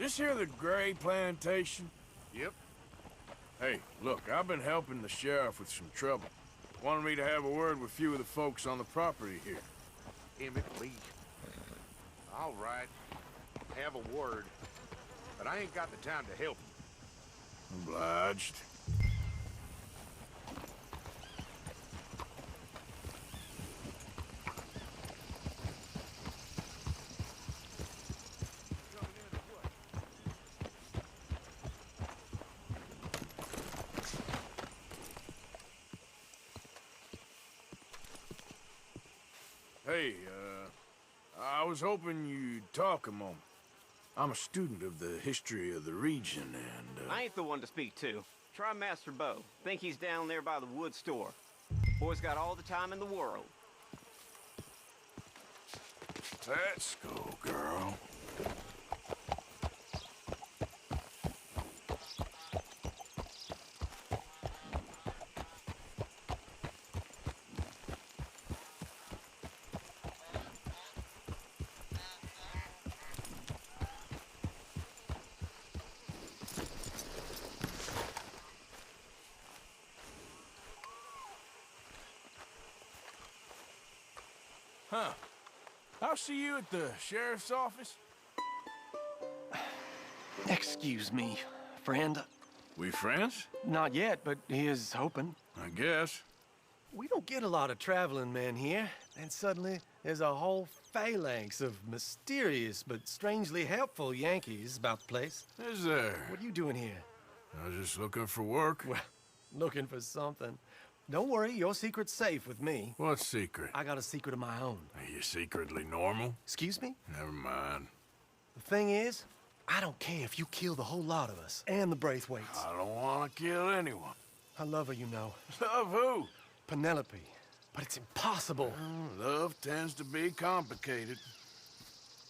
This here the Gray plantation? Yep. Hey, look, I've been helping the sheriff with some trouble. Wanted me to have a word with a few of the folks on the property here. Emmett Lee. All right. Have a word. But I ain't got the time to help you. Obliged. Hey, I was hoping you'd talk a moment. I'm a student of the history of the region, and, I ain't the one to speak to. Try Master Bo. Think he's down there by the wood store. Boy's got all the time in the world. Let's go, girl. Huh. I'll see you at the sheriff's office. Excuse me, friend. We friends? Not yet, but he is hoping. I guess. We don't get a lot of traveling men here, and suddenly there's a whole phalanx of mysterious but strangely helpful Yankees about the place. Is there? What are you doing here? I was just looking for work. Well, looking for something. Don't worry, your secret's safe with me. What secret? I got a secret of my own. Are you secretly normal? Excuse me? Never mind. The thing is, I don't care if you kill the whole lot of us, and the Braithwaites. I don't want to kill anyone. I love her, you know. Love who? Penelope. But it's impossible. Love tends to be complicated.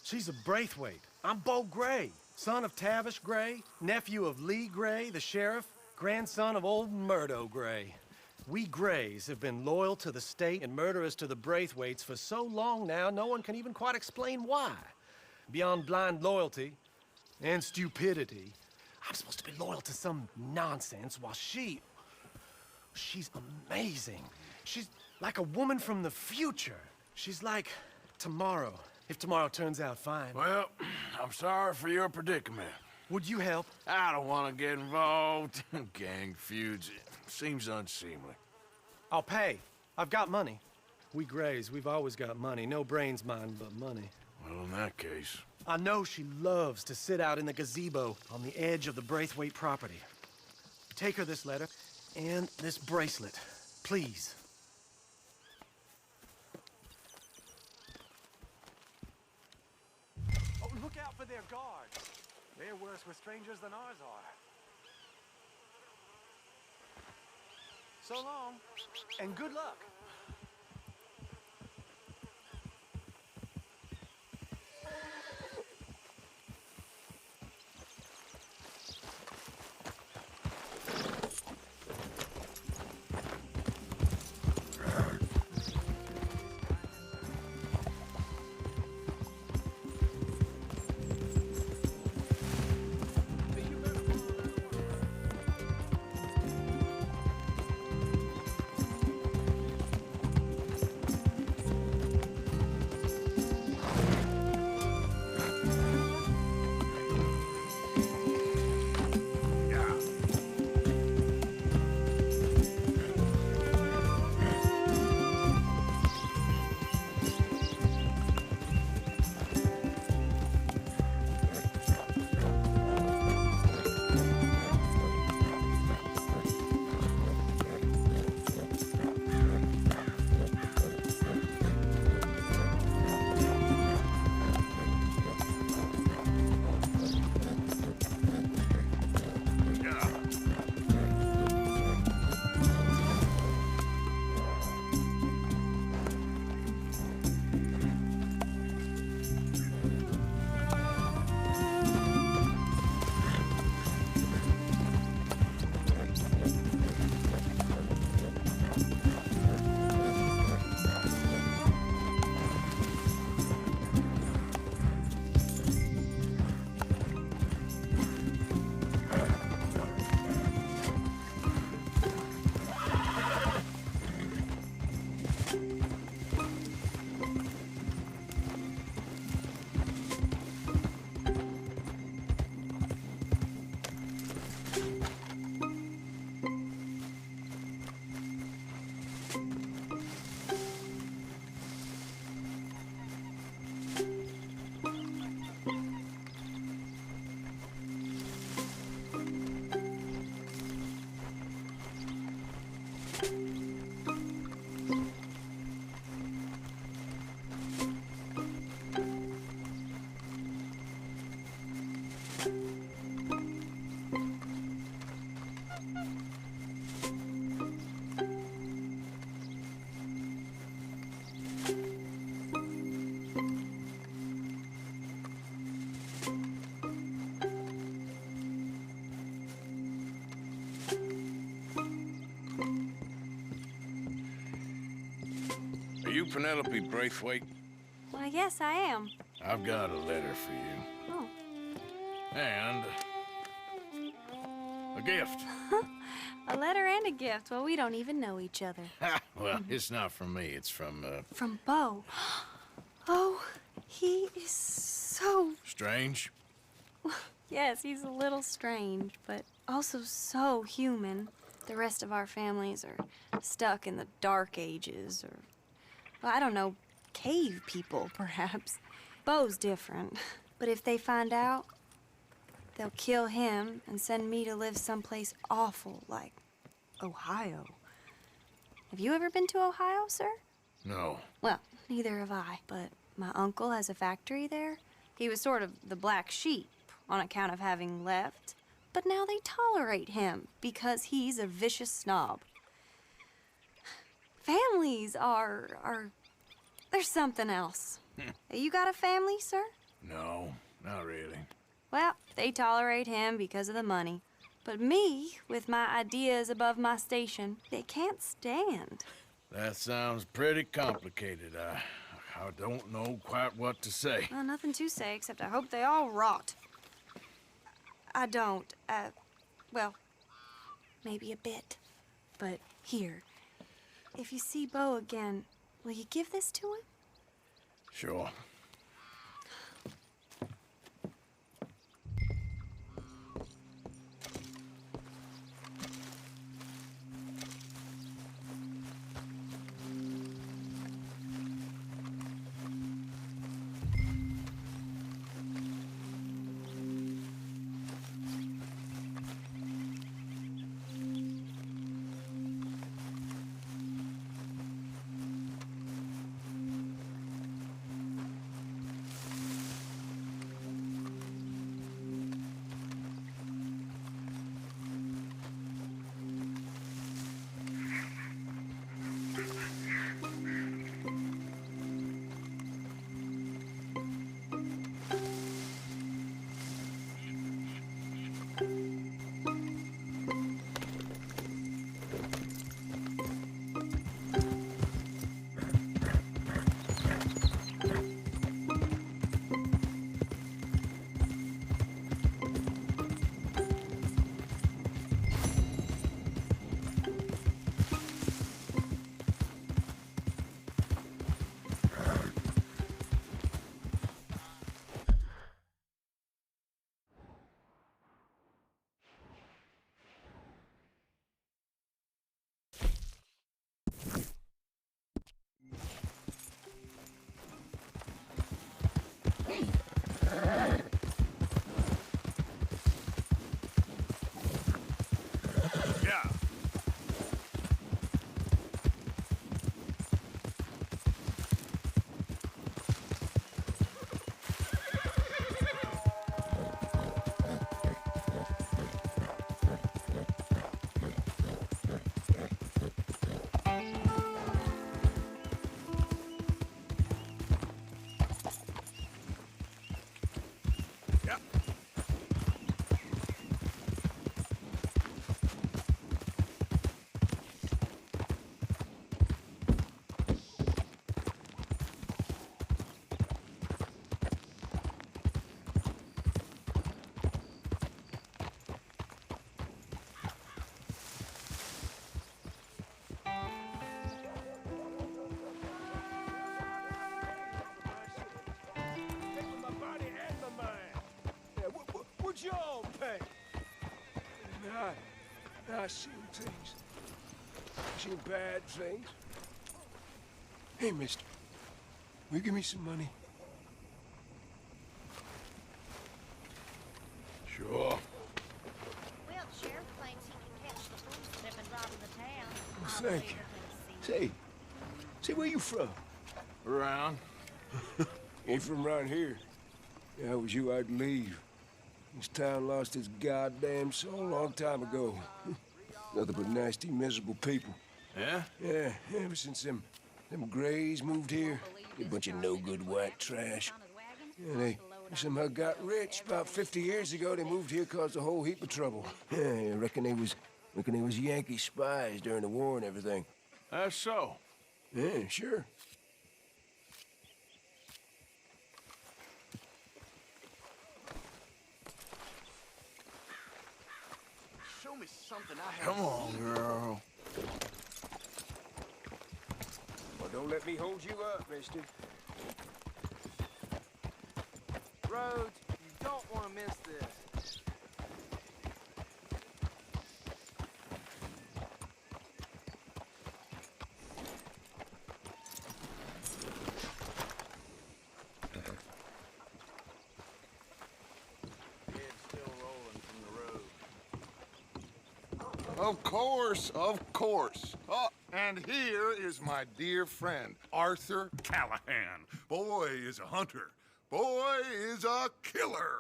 She's a Braithwaite. I'm Bo Gray, son of Tavish Gray, nephew of Lee Gray, the sheriff, grandson of old Murdo Gray. We Grays have been loyal to the state and murderous to the Braithwaites for so long now, no one can even quite explain why. Beyond blind loyalty and stupidity, I'm supposed to be loyal to some nonsense while she's amazing. She's like a woman from the future. She's like tomorrow, if tomorrow turns out fine. Well, I'm sorry for your predicament. Would you help? I don't want to get involved. Gang feuds. Seems unseemly. I'll pay. I've got money. We Grays, we've always got money. No brains, mind, but money. Well, in that case... I know she loves to sit out in the gazebo on the edge of the Braithwaite property. Take her this letter and this bracelet, please. Oh, look out for their guards. They're worse with strangers than ours are. So long, and good luck. Penelope Braithwaite? Why, yes, I am. I've got a letter for you. Oh. And a gift. A letter and a gift. Well, we don't even know each other. Well, it's not from me. It's from, From Bo. Oh, he is so... Strange? Yes, he's a little strange, but also so human. The rest of our families are stuck in the Dark Ages, or, well, I don't know, cave people, perhaps. Bo's different, but if they find out, they'll kill him and send me to live someplace awful like Ohio. Have you ever been to Ohio, sir? No. Well, neither have I, but my uncle has a factory there. He was sort of the black sheep on account of having left, but now they tolerate him because he's a vicious snob. Families are there's something else. You got a family, sir? No, not really. Well, they tolerate him because of the money. But me, with my ideas above my station, they can't stand. That sounds pretty complicated. I don't know quite what to say. Well, nothing to say, except I hope they all rot. I don't, well, maybe a bit. But here, if you see Bo again, will you give this to him? Sure. Yeah. Yeah. What y'all pay? I seen things. Seen bad things. Hey, mister. Will you give me some money? Sure. Well, the sheriff claims he can catch the fools that have been robbing the town. Well, thank you. Say, where you from? Around. Ain't from around here. If I was you, I'd leave. This town lost its goddamn soul a long time ago. Nothing but nasty, miserable people. Yeah? Yeah, ever since them Grays moved here, a bunch of no-good white trash. Yeah, they somehow got rich. About 50 years ago, they moved here, caused a whole heap of trouble. Yeah, I reckon they was Yankee spies during the war and everything. That's so. Yeah, sure. something I have. Come on, girl. Well, don't let me hold you up, mister. Rhodes, you don't want to miss this. Of course. Oh, and here is my dear friend, Arthur Callahan. Boy is a hunter. Boy is a killer.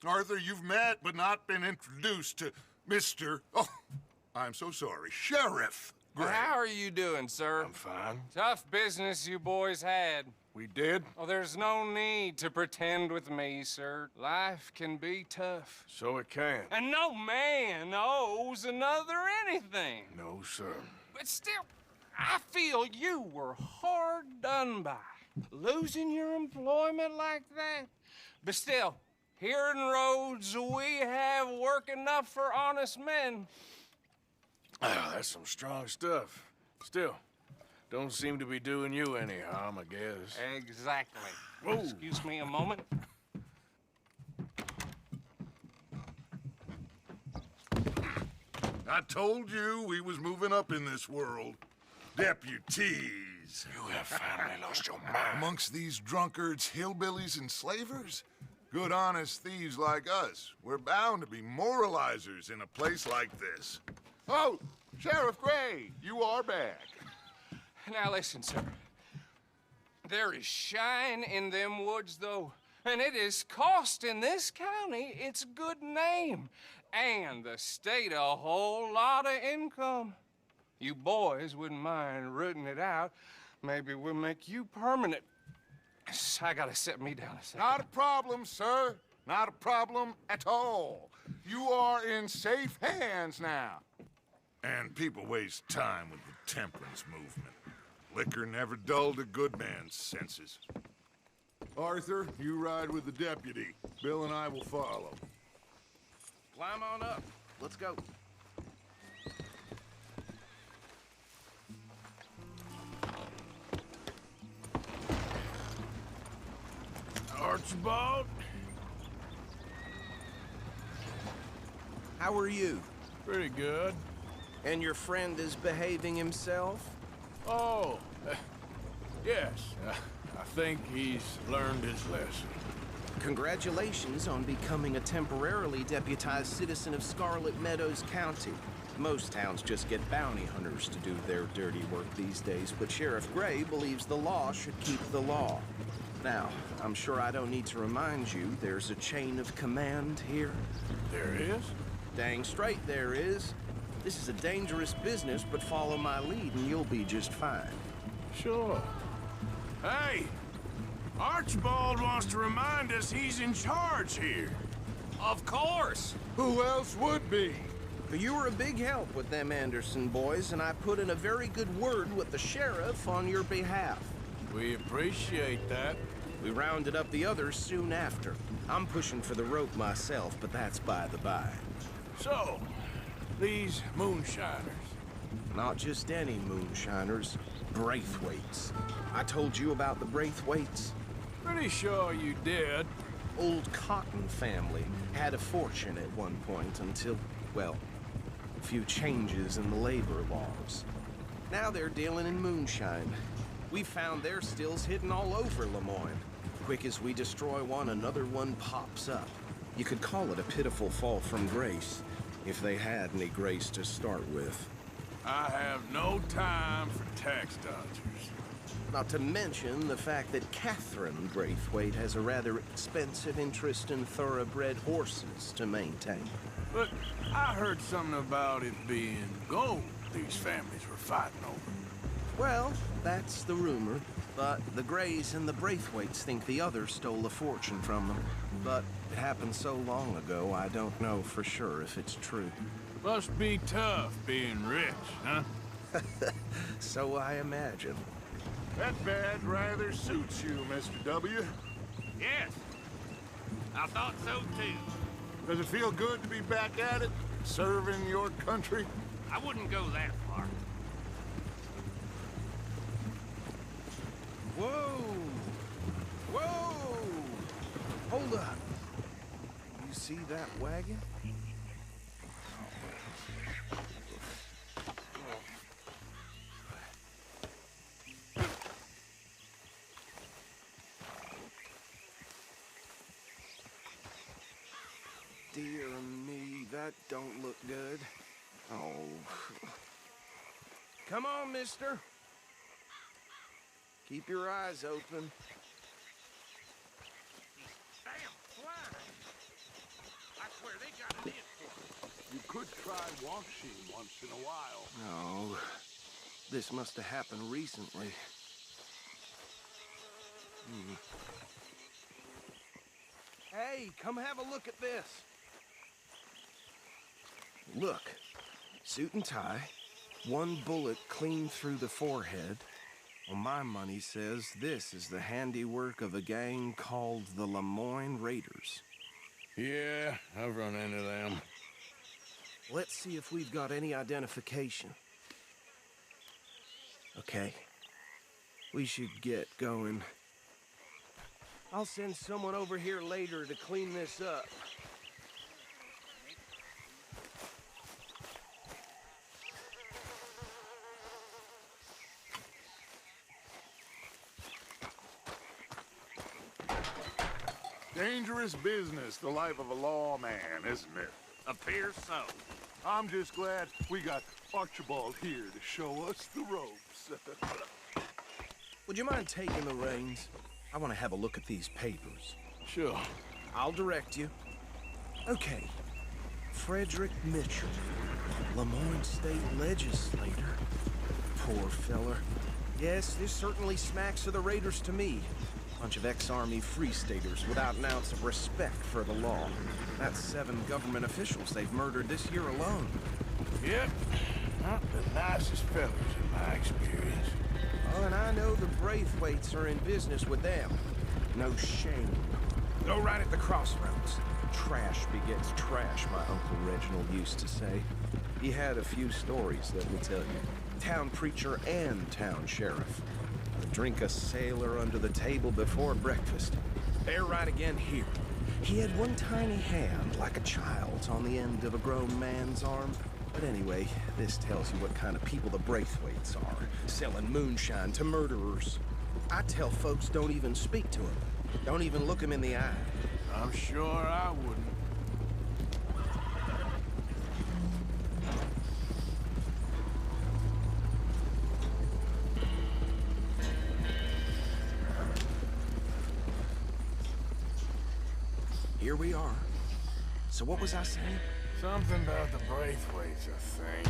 Arthur, you've met but not been introduced to Mr. Oh, I'm so sorry, Sheriff Gray. How are you doing, sir? I'm fine. Tough business you boys had. We did? Oh, there's no need to pretend with me, sir. Life can be tough. So it can. And no man owes another anything. No, sir. But still, I feel you were hard done by. Losing your employment like that. But still, here in Rhodes, we have work enough for honest men. Ah, that's some strong stuff. Still, don't seem to be doing you any harm, I guess. Exactly. Whoa. Excuse me a moment. I told you we was moving up in this world. Deputies. You have finally lost your mind. Amongst these drunkards, hillbillies, and slavers? Good, honest thieves like us. We're bound to be moralizers in a place like this. Oh, Sheriff Gray, you are back. Now listen, sir. There is shine in them woods, though, and it is costing this county its good name and the state a whole lot of income. You boys wouldn't mind rooting it out. Maybe we'll make you permanent. I gotta sit me down a second. Not a problem, sir. Not a problem at all. You are in safe hands now. And people waste time with the temperance movement. Liquor never dulled a good man's senses. Arthur, you ride with the deputy. Bill and I will follow. Climb on up. Let's go. Archibald? How are you? Pretty good. And your friend is behaving himself? Oh, yes. I think he's learned his lesson. Congratulations on becoming a temporarily deputized citizen of Scarlet Meadows County. Most towns just get bounty hunters to do their dirty work these days, but Sheriff Gray believes the law should keep the law. Now, I'm sure I don't need to remind you there's a chain of command here. There is? Dang straight there is. This is a dangerous business, but follow my lead and you'll be just fine. Sure. Hey! Archibald wants to remind us he's in charge here. Of course! Who else would be? You were a big help with them Anderson boys, and I put in a very good word with the sheriff on your behalf. We appreciate that. We rounded up the others soon after. I'm pushing for the rope myself, but that's by the by. So, these moonshiners. Not just any moonshiners, Braithwaites. I told you about the Braithwaites? Pretty sure you did. Old Cotton family had a fortune at one point until, well, a few changes in the labor laws. Now they're dealing in moonshine. We found their stills hidden all over Lemoyne. Quick as we destroy one, another one pops up. You could call it a pitiful fall from grace, if they had any grace to start with. I have no time for tax dodgers. Not to mention the fact that Catherine Braithwaite has a rather expensive interest in thoroughbred horses to maintain. But I heard something about it being gold these families were fighting over. Well, that's the rumor. But the Grays and the Braithwaites think the others stole a fortune from them. But it happened so long ago, I don't know for sure if it's true. Must be tough being rich, huh? So I imagine. That badge rather suits you, Mr. W. Yes. I thought so, too. Does it feel good to be back at it? serving your country? I wouldn't go that far. Whoa! Whoa! Hold up. You see that wagon? Dear me, that don't look good. Oh. Come on, mister. Keep your eyes open. Damn fly! I swear they got it in for me. You could try washing once in a while. No. This must have happened recently. Hey, come have a look at this. Look. Suit and tie. One bullet clean through the forehead. Well, my money says this is the handiwork of a gang called the Lemoyne Raiders. Yeah, I've run into them. Let's see if we've got any identification. Okay. We should get going. I'll send someone over here later to clean this up. Dangerous business, the life of a lawman, isn't it? Appears so. I'm just glad we got Archibald here to show us the ropes. Would you mind taking the reins? I want to have a look at these papers. Sure. I'll direct you. Okay. Frederick Mitchell, Lemoyne State Legislator. Poor feller. Yes, this certainly smacks of the Raiders to me. Bunch of ex-Army Free Staters without an ounce of respect for the law. That's 7 government officials they've murdered this year alone. Yep. Not the nicest fellas in my experience. Oh, and I know the Braithwaites are in business with them. No shame. Go right at the crossroads. Trash begets trash, my Uncle Reginald used to say. He had a few stories, let me tell you. Town preacher and town sheriff. Drink a sailor under the table before breakfast. They're right again here. He had one tiny hand, like a child's, on the end of a grown man's arm. But anyway, this tells you what kind of people the Braithwaites are, selling moonshine to murderers. I tell folks don't even speak to them. Don't even look them in the eye. I'm sure I wouldn't. Here we are. So what was I saying? Something about the Braithwaites, I think.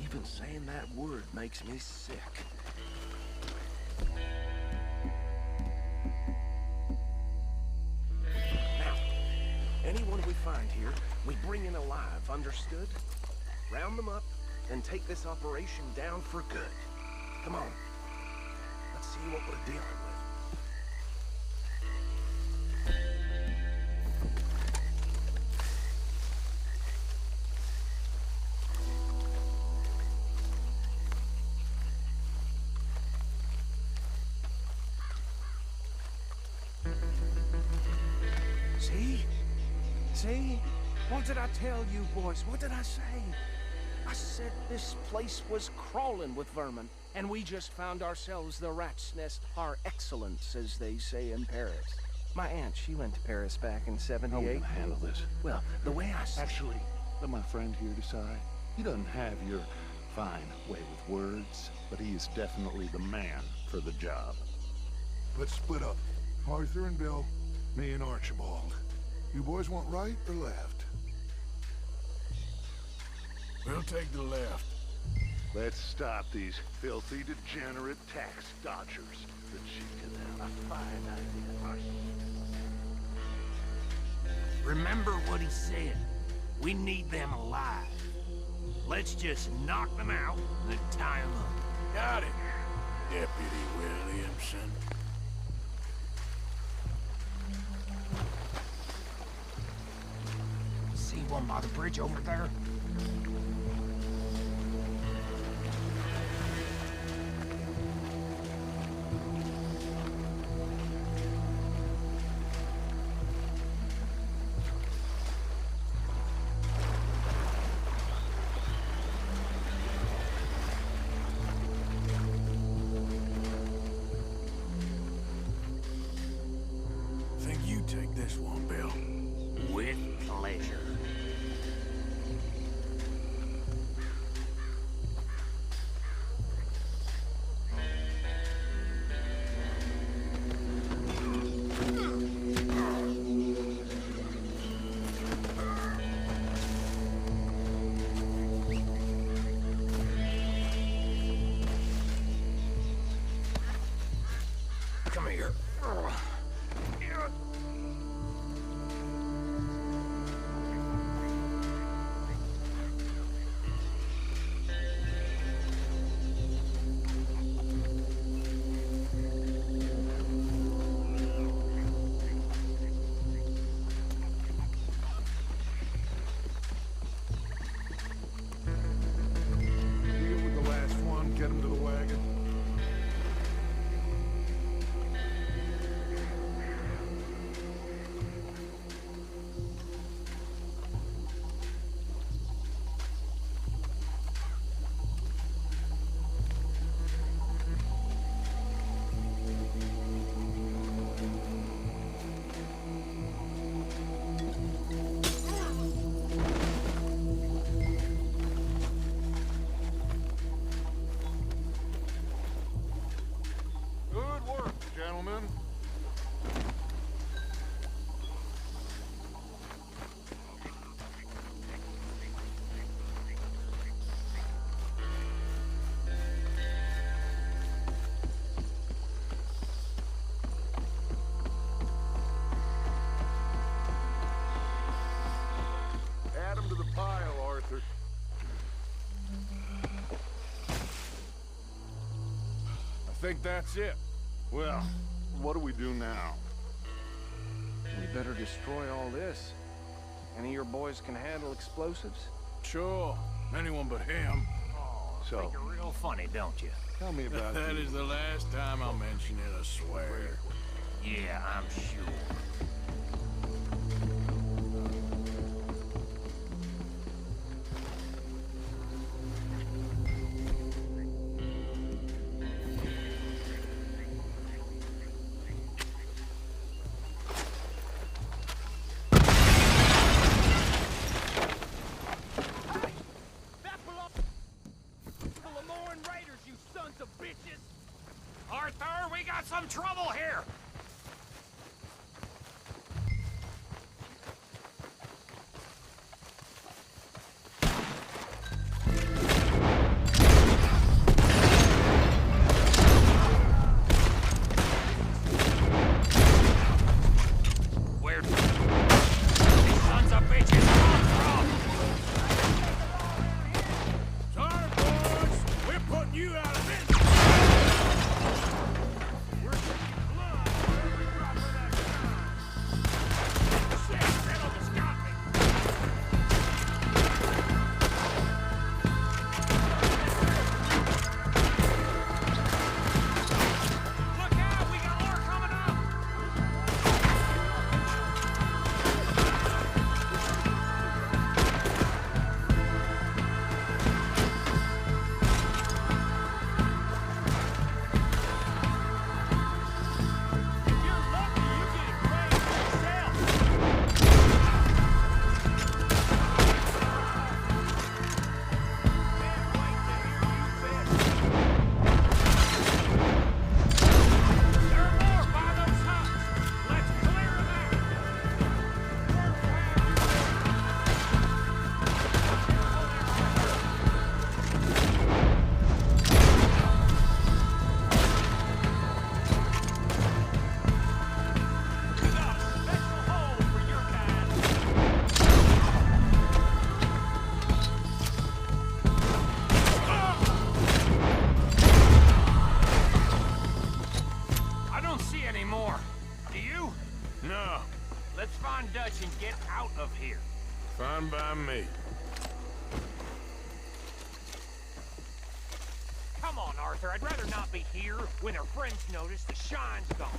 Even saying that word makes me sick. Now, anyone we find here, we bring in alive, understood? Round them up, and take this operation down for good. Come on. Let's see what we're dealing with. See? What did I tell you, boys? What did I say? I said this place was crawling with vermin, and we just found ourselves the rat's nest par excellence, as they say in Paris. My aunt, she went to Paris back in '78. How are we gonna handle this? Well, the way I see Actually, let my friend here decide. He doesn't have your fine way with words, but he is definitely the man for the job. Let's split up. Arthur and Bill, me and Archibald. You boys want right or left? We'll take the left. Let's stop these filthy, degenerate tax dodgers. The cheek of them. A fine idea. Remember what he said. We need them alive. Let's just knock them out and then tie them up. Got it, Deputy Williamson. See one by the bridge over there? take this one, Bill. With pleasure. Come here. Deal with the last one, get him to the wagon. Good work, gentlemen. Add 'em to the pile, Arthur. I think that's it. Well, what do we do now? We better destroy all this. Any of your boys can handle explosives? Sure. Anyone but him. So, think you're real funny, don't you? Tell me about That you. is the last time I'll mention it, I swear. Yeah, I'm sure. Arthur, we got some trouble here! Where these sons of bitches come from? Sorry, boys. We're putting you out of business. Let's find Dutch and get out of here. Fine by me. Come on, Arthur. I'd rather not be here when our friends notice the shine's gone.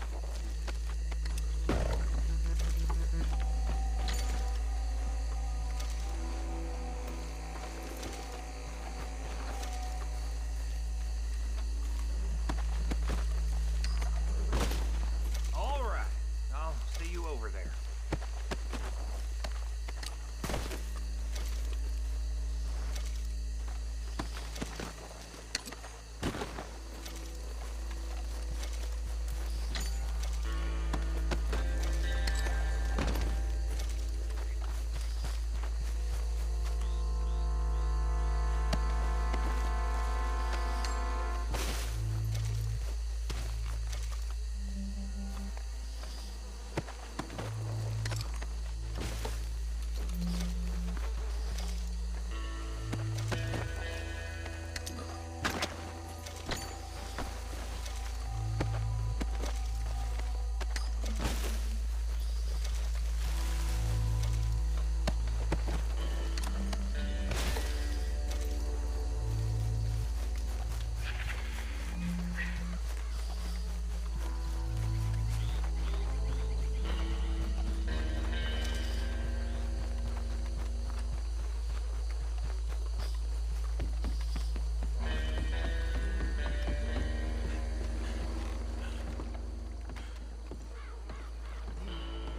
All right. I'll see you over there.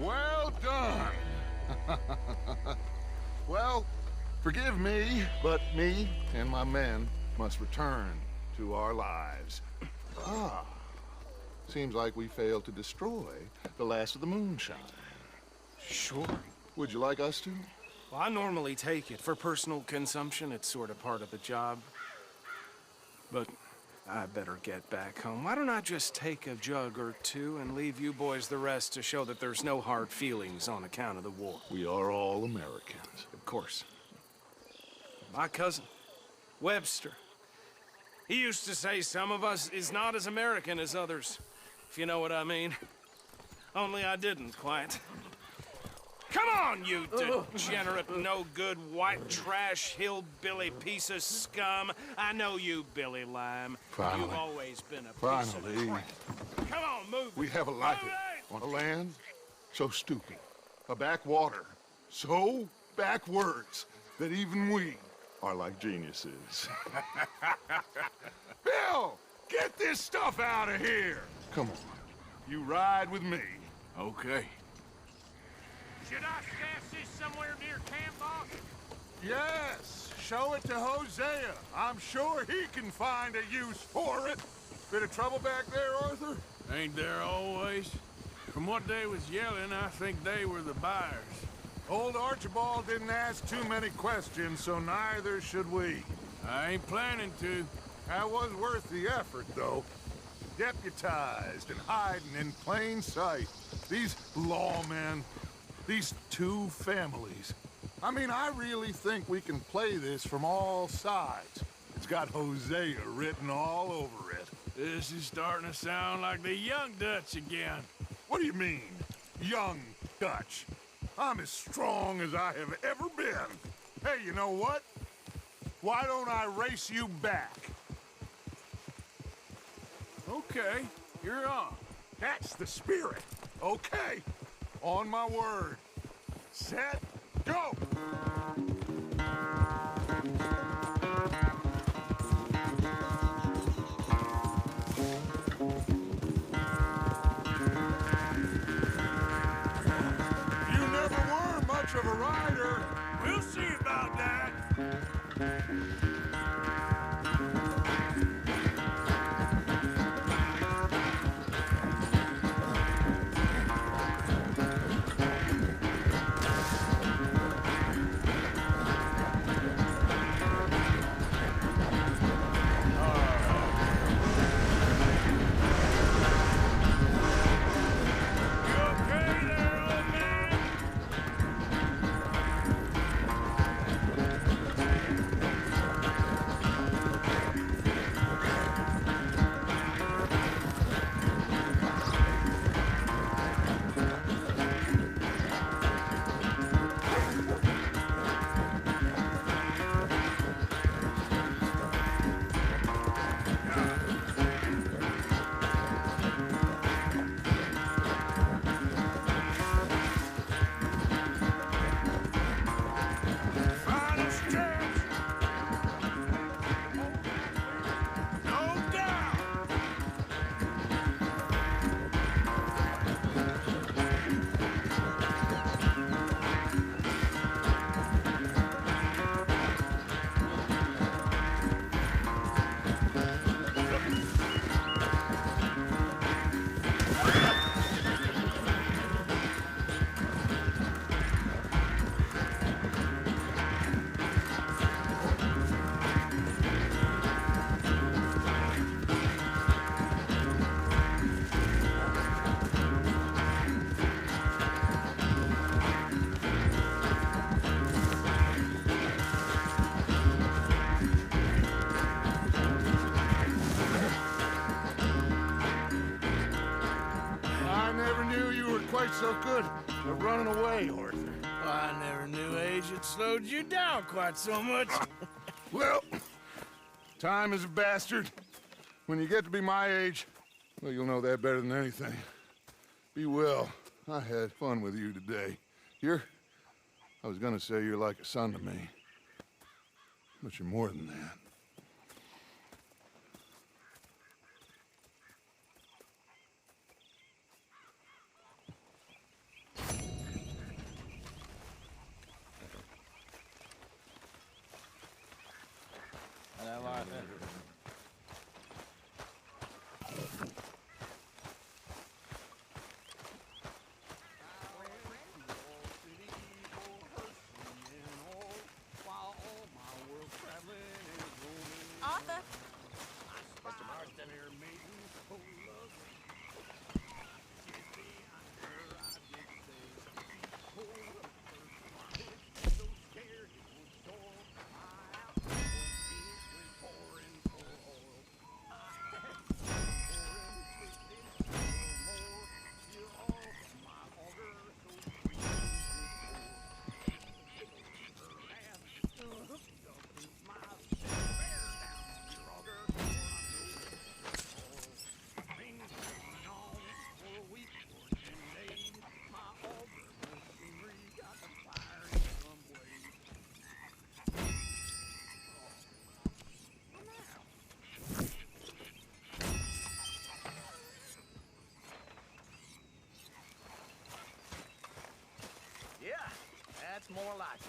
Well done. Well, forgive me, but me and my men must return to our lives. Ah, seems like we failed to destroy the last of the moonshine. Sure. Would you like us to? Well, I normally take it. For personal consumption, it's sort of part of the job. But I better get back home. Why don't I just take a jug or two and leave you boys the rest to show that there's no hard feelings on account of the war? We are all Americans. Of course. My cousin, Webster, he used to say some of us is not as American as others, if you know what I mean. Only I didn't quite. Come on, you degenerate, no-good, white trash, hillbilly piece of scum. I know you, Billy Lime. Finally. You've always been a piece of crap. Come on, move. We have a life on a land so stupid, a backwater so backwards that even we are like geniuses. Bill, get this stuff out of here. Come on, you ride with me. Okay. Should I stash this somewhere near camp, boss? Yes, show it to Hosea. I'm sure he can find a use for it. Bit of trouble back there, Arthur? Ain't there always? From what they was yelling, I think they were the buyers. Old Archibald didn't ask too many questions, so neither should we. I ain't planning to. That was worth the effort, though. Deputized and hiding in plain sight. These lawmen, these two families. I mean, I really think we can play this from all sides. It's got Hosea written all over it. This is starting to sound like the Young Dutch again. What do you mean, Young Dutch? I'm as strong as I have ever been. Hey, you know what? Why don't I race you back? Okay, you're on. That's the spirit. Okay, on my word. Set, go! You never were much of a rider. We'll see about that. Quite so good at running away, Arthur. Well, I never knew age had slowed you down quite so much. Well, time is a bastard. When you get to be my age, well, you'll know that better than anything. Be well. I had fun with you today. I was gonna say you're like a son to me, but you're more than that. more like it.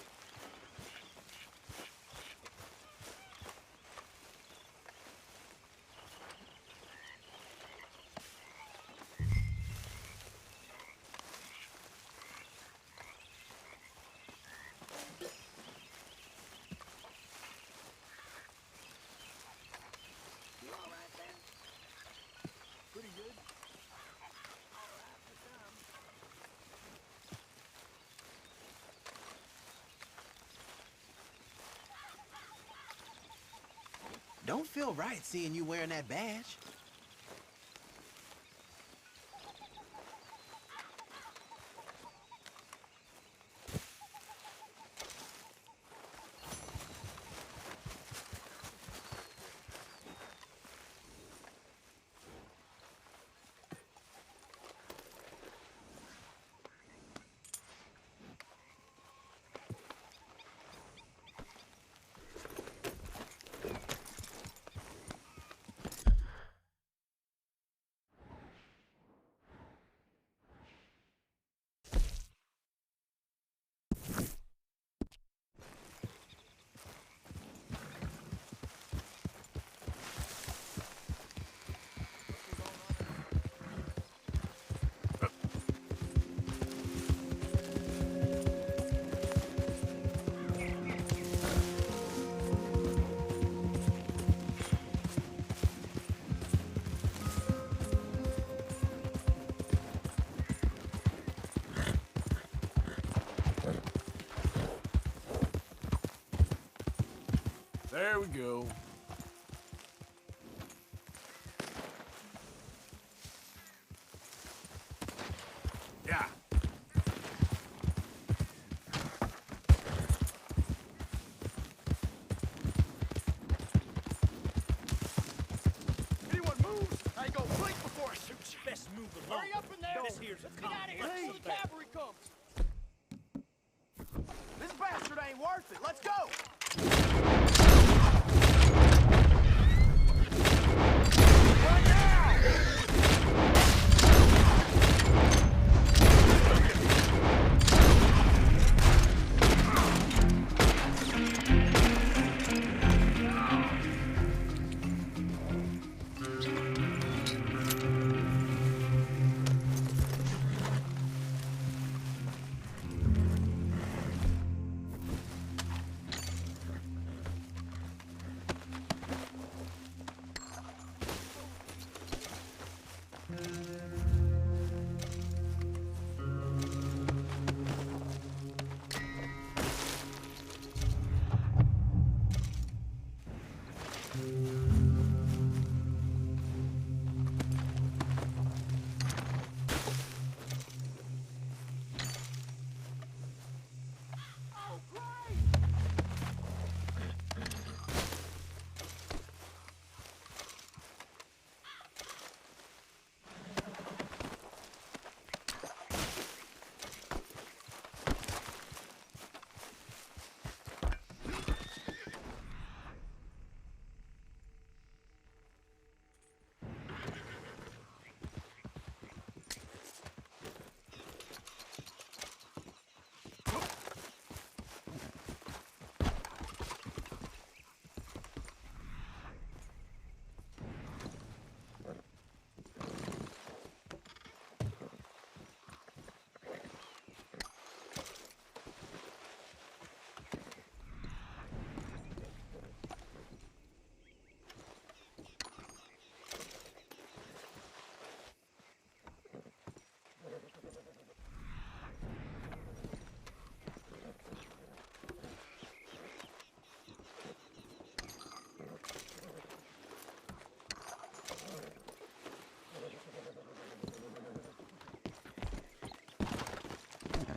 Don't feel right seeing you wearing that badge. There we go. Yeah. Anyone moves, I go blink before I shoot you. Best move along. Hurry up in there. This here's a get out of here before the cavalry comes. This bastard ain't worth it. Let's go. Right now!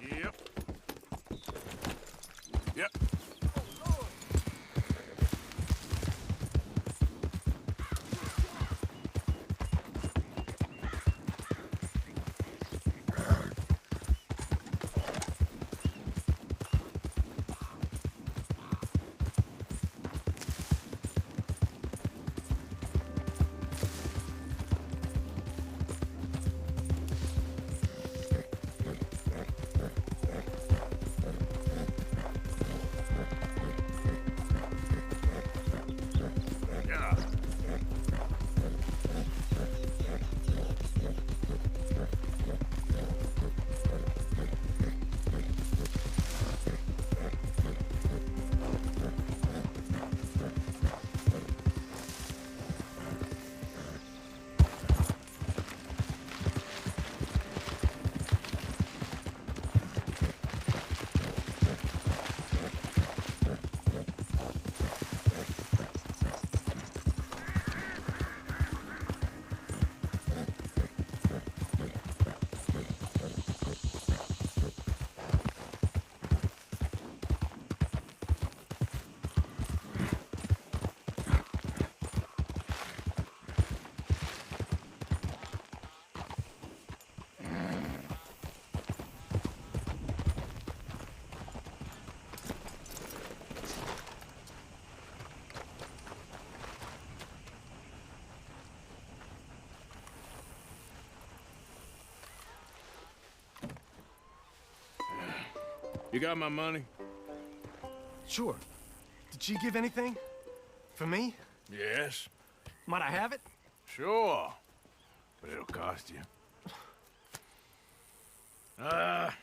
Yep. Yep. You got my money? Sure. Did she give anything? For me? Yes. Might I have it? Sure. But it'll cost you. I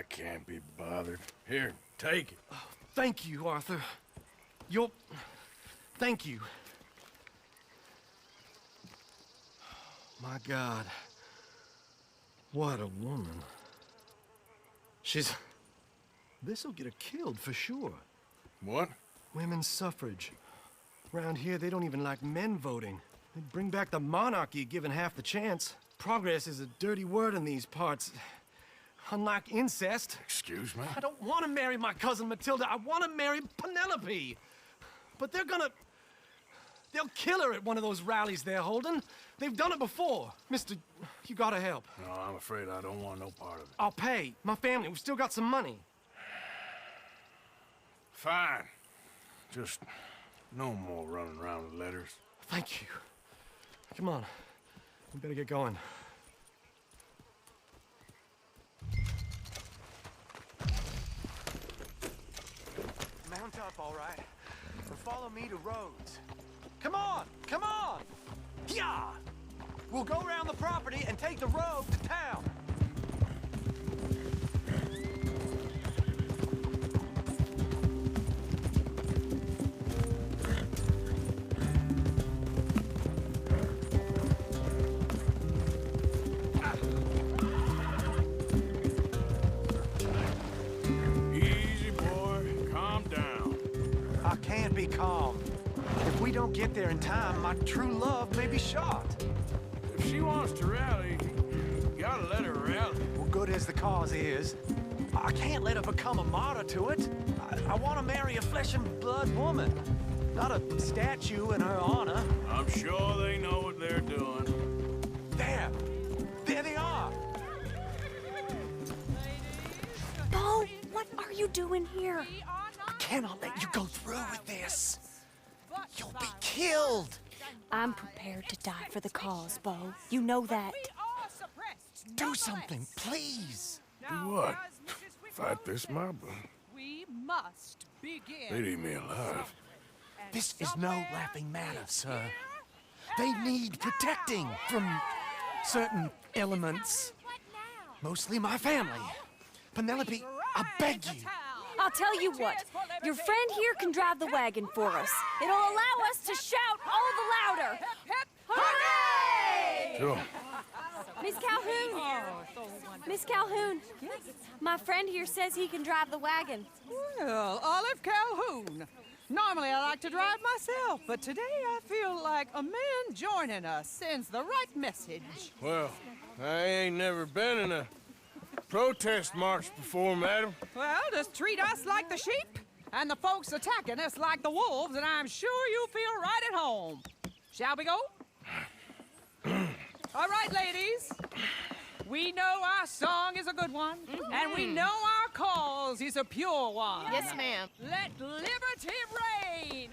can't be bothered. Here, take it. Oh, thank you, Arthur. Thank you. My God. What a woman. This'll get her killed for sure. What? Women's suffrage. Around here, they don't even like men voting. They'd bring back the monarchy given half the chance. Progress is a dirty word in these parts. Unlike incest. Excuse me? I don't want to marry my cousin Matilda. I want to marry Penelope. But they'll kill her at one of those rallies they're holding. They've done it before. Mister, you gotta help. No, I'm afraid I don't want no part of it. I'll pay. My family, we've still got some money. Fine. Just no more running around with letters. Thank you. Come on. We better get going. Mount up, all right? Or follow me to Rhodes. Come on! Come on! Yeah! We'll go around the property and take the road to town. Easy, boy. Calm down. I can't be calm. If we don't get there in time, my true love may be shot. If she wants to rally, you gotta let her rally. Well, good as the cause is, I can't let her become a martyr to it. I want to marry a flesh and blood woman, not a statue in her honor. I'm sure they know what they're doing. There they are. Bo, what are you doing here? I cannot let you go through with this. You'll be killed. I'm prepared to die for the cause, Bo. You know that. Do something, please. Do what? Fight this mob? We must begin. They'd eat me alive. This is no laughing matter, sir. They need protecting from certain elements. Mostly my family. Penelope, I beg you. I'll tell you what. Your friend here can drive the wagon for us. It'll allow us to shout all the louder. Hooray! Sure. Miss Calhoun! Miss Calhoun! My friend here says he can drive the wagon. Well, Olive Calhoun. Normally I like to drive myself, but today I feel like a man joining us sends the right message. Well, I ain't never been in a protest march before, madam. Well, just treat us like the sheep, and the folks attacking us like the wolves, and I'm sure you feel right at home. Shall we go? All right, ladies. We know our song is a good one, and we know our cause is a pure one. Yes, ma'am. Let liberty reign!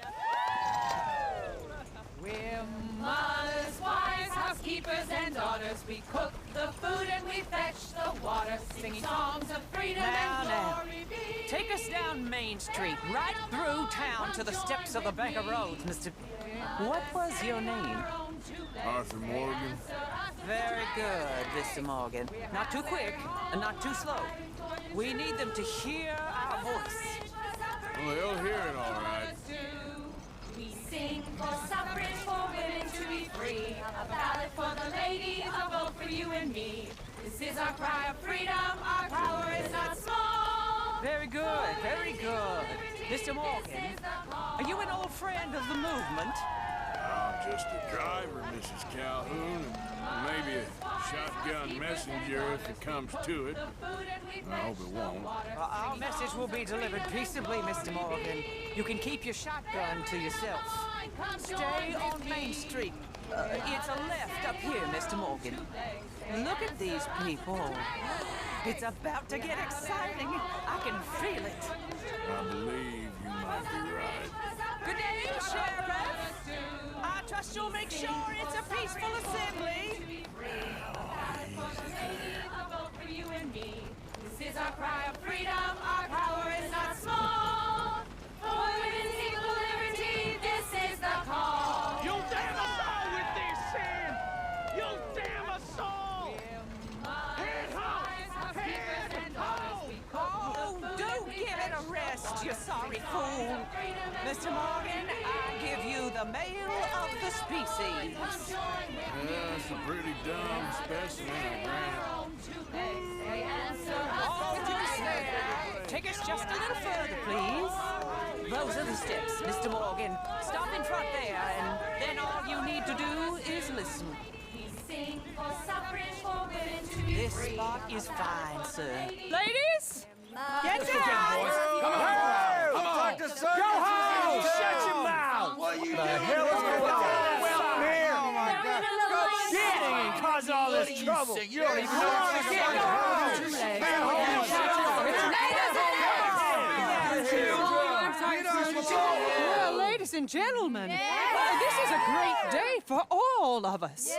We're mothers, wives, housekeepers, and daughters. We cook the food and we fetch the water, singing songs of freedom and glory be. Take us down Main Street, right through town to the steps of the Bank of Rhodes, Mr. What was your name? Arthur Morgan. Very good, Mr. Morgan. Not too quick and not too slow. We need them to hear our voice. Well, they'll hear it all right. We sing for suffrage, for women to be free. A ballad for the ladies, a vote for you and me. This is our cry of freedom, our power is not small. Very good, very good. Mr. Morgan, are you an old friend of the movement? I'm just a driver, Mrs. Calhoun, and maybe a shotgun messenger if it comes to it. I hope it won't. Well, our message will be delivered peaceably, Mr. Morgan. You can keep your shotgun to yourself. Stay on Main Street. It's a left up here, Mr. Morgan. Look at these people. It's about to get exciting. I can feel it. I believe you might be right. Good day, Sheriff. I trust you'll make sure it's a peaceful assembly. A vote for you and me. This is our cry of freedom, our power is not small. For women's equal liberty, this is the call. You'll damn us all with this, Sam! You'll damn us all! Head home! Head home! Oh, don't give it a rest, you sorry fool. Mr. Morgan, I give you the male of the species. That's a pretty dumb specimen, I grant. Oh, just there. Take us just a little further, please. Those are the steps, Mr. Morgan. Stop in front there, and then all you need to do is listen. Sing for suffrage for women to be This free. spot is fine, sir. Ladies, get down! Come on! Come on! Go home! Shut your mouth! What are you The doing? hell is going on? Well, here! Oh, my God. Go get and cause all this trouble! You don't even know what's going on! Well, ladies and gentlemen, this is a great day for all of us.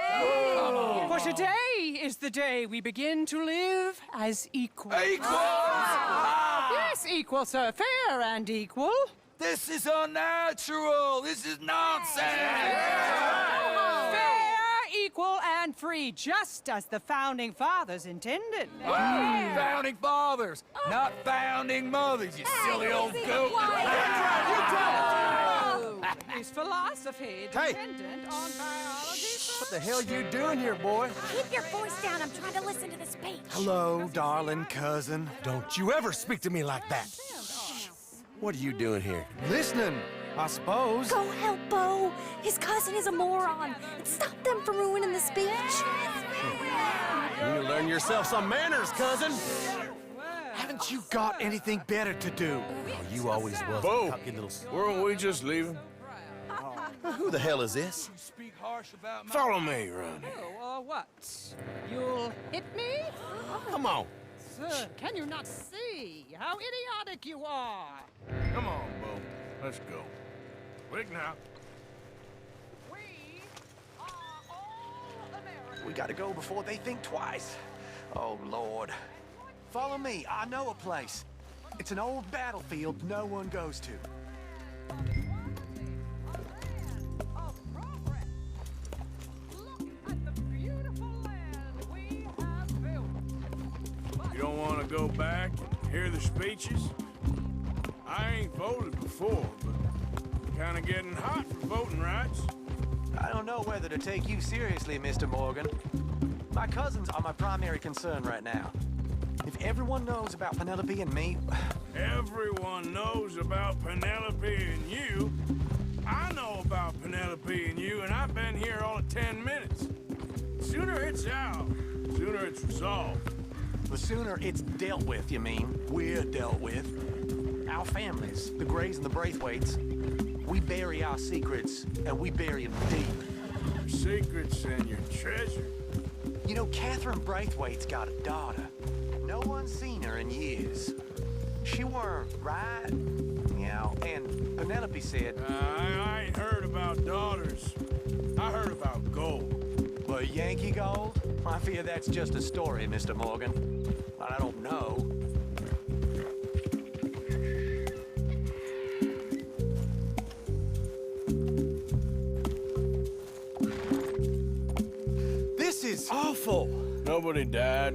For today is the day we begin to live as equals. Yes, equal, sir. Fair and equal. This is unnatural. This is nonsense. Fair, equal, and free, just as the Founding Fathers intended. Founding fathers, not founding mothers, you silly old goat. Is philosophy dependent on biology? What the hell you doing here, boy? Keep your voice down. I'm trying to listen to the speech. Hello, darling cousin. Don't you ever speak to me like that. What are you doing here? Listening, I suppose. Go help Bo. His cousin is a moron. And stop them from ruining the speech. You need to learn yourself some manners, cousin. Haven't you got anything better to do? Oh, you always was Bo, a cocky little... weren't we just leaving? Who the hell is this? Follow me, Ronnie. Oh, what? You'll hit me? Come on. Sir, can you not see how idiotic you are? Come on, Bo. Let's go. Quick now. We gotta go before they think twice. Oh, Lord. Follow me. I know a place. It's an old battlefield no one goes to. You don't want to go back and hear the speeches? I ain't voted before, but kind of getting hot for voting rights. I don't know whether to take you seriously, Mr. Morgan. My cousins are my primary concern right now. If everyone knows about Penelope and me... Everyone knows about Penelope and you. I know about Penelope and you, and I've been here all of 10 minutes. Sooner it's out, sooner it's resolved. The sooner it's dealt with, you mean? We're dealt with. Our families, the Grays and the Braithwaites, we bury our secrets, and we bury them deep. Your secrets and your treasure. You know, Catherine Braithwaite's got a daughter. No one's seen her in years. She weren't right, you know, and Penelope said... I ain't heard about daughters. I heard about gold. But Yankee gold? I fear that's just a story, Mr. Morgan. I don't know. This is awful. Nobody died.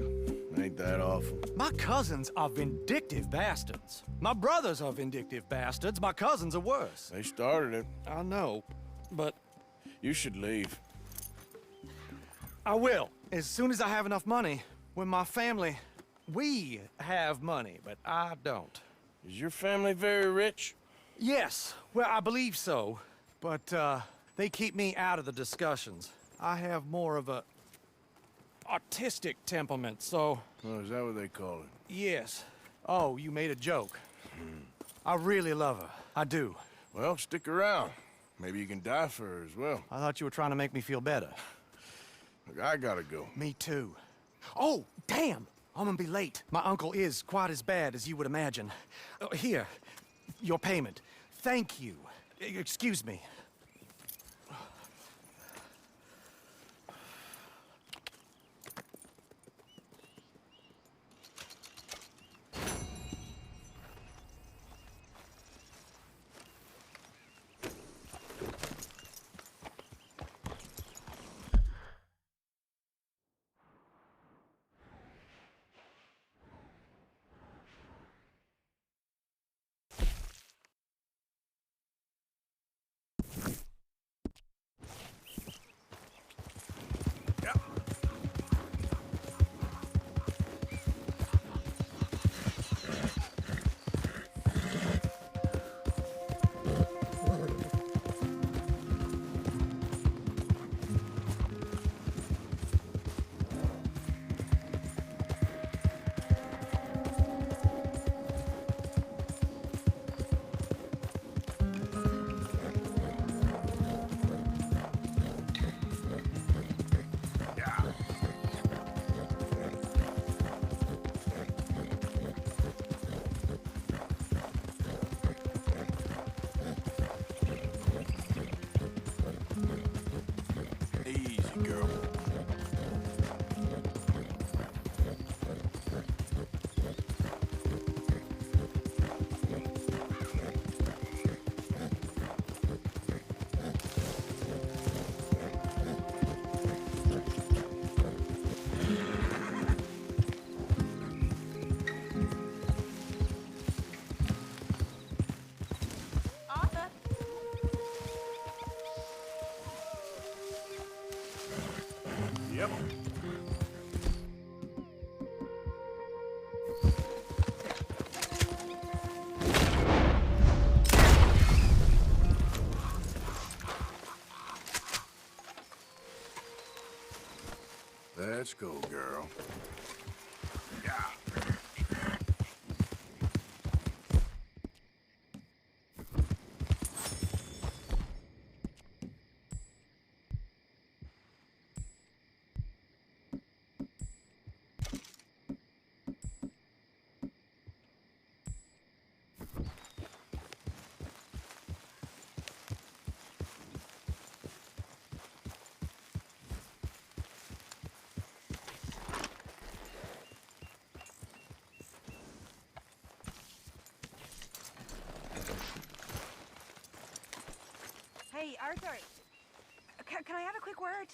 Ain't that awful? My cousins are vindictive bastards. My brothers are vindictive bastards. My cousins are worse. They started it. I know, but... You should leave. I will, as soon as I have enough money. When my family... We have money, but I don't. Is your family very rich? Yes, well, I believe so. But, they keep me out of the discussions. I have more of a... artistic temperament, so... Oh, is that what they call it? Yes. Oh, you made a joke. I really love her. I do. Well, stick around. Maybe you can die for her as well. I thought you were trying to make me feel better. Look, I gotta go. Me too. Oh, damn! I'm gonna be late. My uncle is quite as bad as you would imagine. Here, your payment. Thank you. Excuse me. go, girl. Yeah. Hey, Arthur. Can I have a quick word?